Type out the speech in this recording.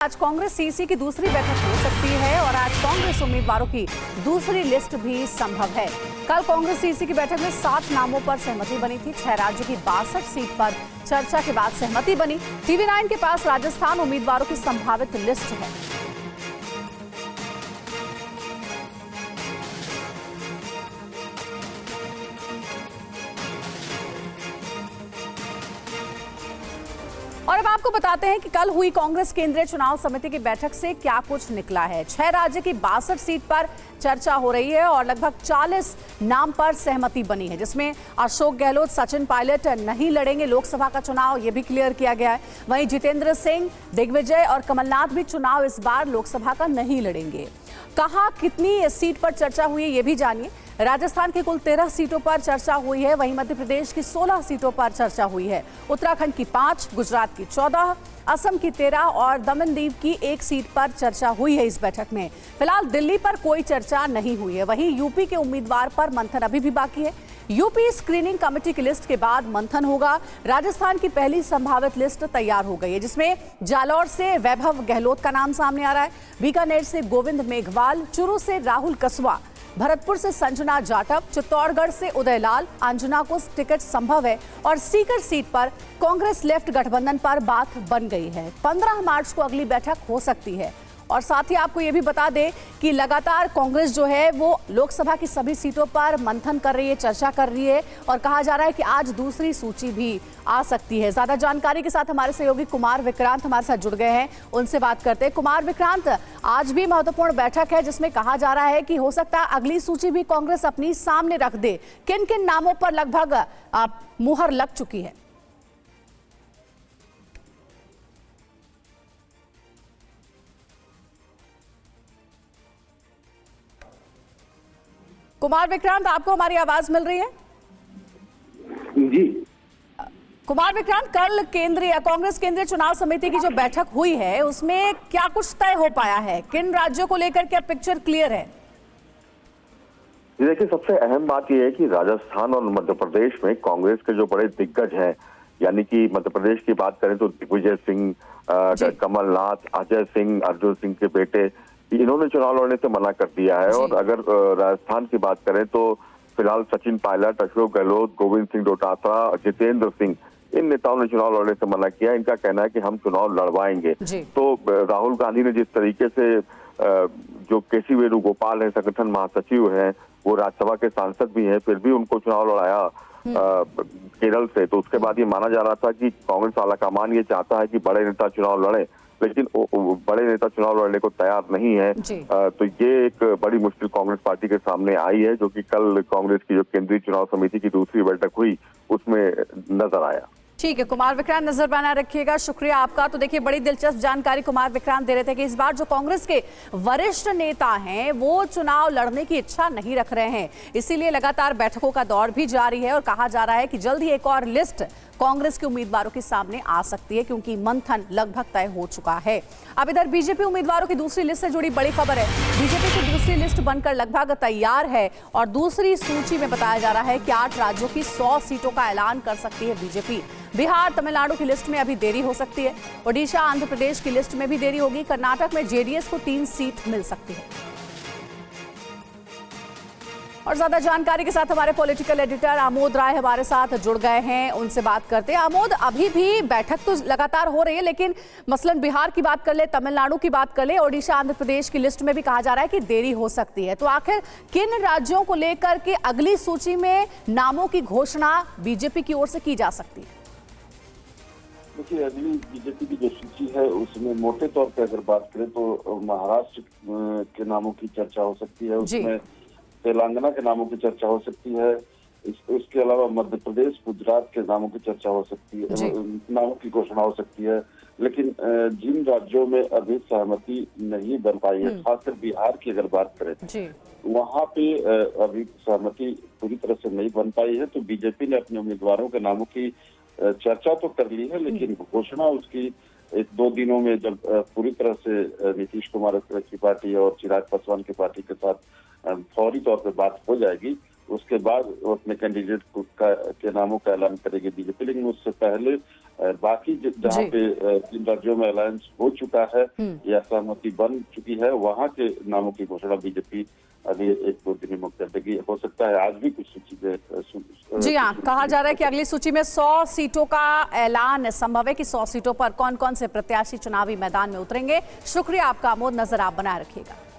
आज कांग्रेस सीसी की दूसरी बैठक हो सकती है और आज कांग्रेस उम्मीदवारों की दूसरी लिस्ट भी संभव है। कल कांग्रेस सीसी की बैठक में 7 नामों पर सहमति बनी थी। 6 राज्यों की 62 सीट पर चर्चा के बाद सहमति बनी। TV9 के पास राजस्थान उम्मीदवारों की संभावित लिस्ट है। और अब आपको बताते हैं कि कल हुई कांग्रेस केंद्रीय चुनाव समिति की बैठक से क्या कुछ निकला है। 6 राज्य की 62 सीट पर चर्चा हो रही है और लगभग 40 नाम पर सहमति बनी है, जिसमें अशोक गहलोत, सचिन पायलट नहीं लड़ेंगे लोकसभा का चुनाव, ये भी क्लियर किया गया है। वहीं जितेंद्र सिंह, दिग्विजय और कमलनाथ भी चुनाव इस बार लोकसभा का नहीं लड़ेंगे। कहां कितनी सीट पर चर्चा हुई है ये भी जानिए। राजस्थान की कुल 13 सीटों पर चर्चा हुई है, वहीं मध्य प्रदेश की 16 सीटों पर चर्चा हुई है। उत्तराखंड की 5, गुजरात की 14, असम की 13 और दमन दीव की 1 सीट पर चर्चा हुई है इस बैठक में। फिलहाल दिल्ली पर कोई चर्चा नहीं हुई है। वहीं यूपी के उम्मीदवार पर मंथन अभी भी बाकी है। यूपी स्क्रीनिंग कमेटी की लिस्ट के बाद मंथन होगा। राजस्थान की पहली संभावित लिस्ट तैयार हो गई है, जिसमें जालौर से वैभव गहलोत का नाम सामने आ रहा है, बीकानेर से गोविंद मेघवाल, चूरू से राहुल कसवा, भरतपुर से संजना जाटव, चित्तौड़गढ़ से उदयलाल, अंजना को टिकट संभव है और सीकर सीट पर कांग्रेस लेफ्ट गठबंधन पर बात बन गई है। 15 मार्च को अगली बैठक हो सकती है। और साथ ही आपको ये भी बता दें कि लगातार कांग्रेस जो है वो लोकसभा की सभी सीटों पर मंथन कर रही है, चर्चा कर रही है और कहा जा रहा है कि आज दूसरी सूची भी आ सकती है। ज्यादा जानकारी के साथ हमारे सहयोगी कुमार विक्रांत हमारे साथ जुड़ गए हैं, उनसे बात करते हैं। कुमार विक्रांत, आज भी महत्वपूर्ण बैठक है जिसमें कहा जा रहा है कि हो सकता है अगली सूची भी कांग्रेस अपनी सामने रख दे। किन किन नामों पर लगभग मुहर लग चुकी है? कुमार विक्रांत, आपको हमारी आवाज मिल रही है? जी कुमार विक्रांत, कल कांग्रेस केंद्रीय चुनाव समिति की जो बैठक हुई है उसमें क्या कुछ तय हो पाया है? किन राज्यों को लेकर क्या पिक्चर क्लियर है? देखिए, सबसे अहम बात यह है कि राजस्थान और मध्य प्रदेश में कांग्रेस के जो बड़े दिग्गज हैं, यानी कि मध्य प्रदेश की बात करें तो दिग्विजय सिंह, कमलनाथ, अजय सिंह, अर्जुन सिंह के बेटे, इन्होंने चुनाव लड़ने से मना कर दिया है। और अगर राजस्थान की बात करें तो फिलहाल सचिन पायलट, अशोक गहलोत, गोविंद सिंह डोटासरा, जितेंद्र सिंह, इन नेताओं ने चुनाव लड़ने से मना किया। इनका कहना है कि हम चुनाव लड़वाएंगे। तो राहुल गांधी ने जिस तरीके से जो केसी वेणुगोपाल है, संगठन महासचिव है, वो राज्यसभा के सांसद भी हैं, फिर भी उनको चुनाव लड़ाया केरल से। तो उसके बाद ये माना जा रहा था कि कांग्रेस आलाकमान ये चाहता है कि बड़े नेता चुनाव लड़े, लेकिन बड़े नेता चुनाव लड़ने को तैयार नहीं है। तो ये एक बड़ी मुश्किल कांग्रेस पार्टी के सामने आई है, जो कि कल कांग्रेस की जो केंद्रीय चुनाव समिति की दूसरी बैठक हुई उसमें नजर आया। ठीक है कुमार विक्रांत, नजर बना रखिएगा, शुक्रिया आपका। तो देखिए, बड़ी दिलचस्प जानकारी कुमार विक्रांत दे रहे थे कि इस बार जो कांग्रेस के वरिष्ठ नेता हैं वो चुनाव लड़ने की इच्छा नहीं रख रहे हैं, इसीलिए लगातार बैठकों का दौर भी जारी है और कहा जा रहा है कि जल्द ही एक और लिस्ट कांग्रेस के उम्मीदवारों के सामने आ सकती है, क्योंकि मंथन लगभग तय हो चुका है। अब इधर बीजेपी उम्मीदवारों की दूसरी लिस्ट से जुड़ी बड़ी खबर है। बीजेपी की दूसरी लिस्ट बनकर लगभग तैयार है और दूसरी सूची में बताया जा रहा है कि 8 राज्यों की 100 सीटों का ऐलान कर सकती है बीजेपी। बिहार, तमिलनाडु की लिस्ट में अभी देरी हो सकती है। ओडिशा, आंध्र प्रदेश की लिस्ट में भी देरी होगी। कर्नाटक में जेडीएस को 3 सीट मिल सकती है। और ज्यादा जानकारी के साथ हमारे पॉलिटिकल एडिटर आमोद राय हमारे साथ जुड़ गए हैं, उनसे बात करते हैं। आमोद, अभी भी बैठक तो लगातार हो रही है, लेकिन मसलन बिहार की बात कर ले, तमिलनाडु की बात कर ले, ओडिशा, आंध्र प्रदेश की लिस्ट में भी कहा जा रहा है कि देरी हो सकती है। तो आखिर किन राज्यों को लेकर के अगली सूची में नामों की घोषणा बीजेपी की ओर से की जा सकती है? देखिए, अगली बीजेपी की जो सूची है उसमें मोटे तौर पर अगर बात करें तो महाराष्ट्र के नामों की चर्चा हो सकती है, उसमें तेलंगाना के नामों की चर्चा हो सकती है, इसके अलावा मध्य प्रदेश, गुजरात के नामों की चर्चा हो सकती है, नामों की घोषणा हो सकती है। लेकिन जिन राज्यों में अभी सहमति नहीं बन पाई है, खासकर बिहार की अगर बात करें, वहाँ पे अभी सहमति पूरी तरह से नहीं बन पाई है। तो बीजेपी ने अपने उम्मीदवारों के नामों की चर्चा तो कर ली है, लेकिन घोषणा उसकी 1-2 दिनों में जब पूरी तरह से नीतीश कुमार की पार्टी और चिराग पासवान की पार्टी के साथ फौरी तौर पे बात हो जाएगी, उसके बाद वो अपने कैंडिडेट के नामों का ऐलान करेगी बीजेपी। लेकिन उससे पहले बाकी जहाँ पे 3 राज्यों में अलायंस हो चुका है या सहमति बन चुकी है, वहाँ के नामों की घोषणा बीजेपी अगले 1-2 दिन में कर देगी। हो सकता है आज भी कुछ सूची में जी हाँ, कहा जा रहा है कि अगली सूची में 100 सीटों का ऐलान संभव है कि 100 सीटों पर कौन कौन से प्रत्याशी चुनावी मैदान में उतरेंगे। शुक्रिया आपका अमोद, नजर आप बनाए रखिएगा।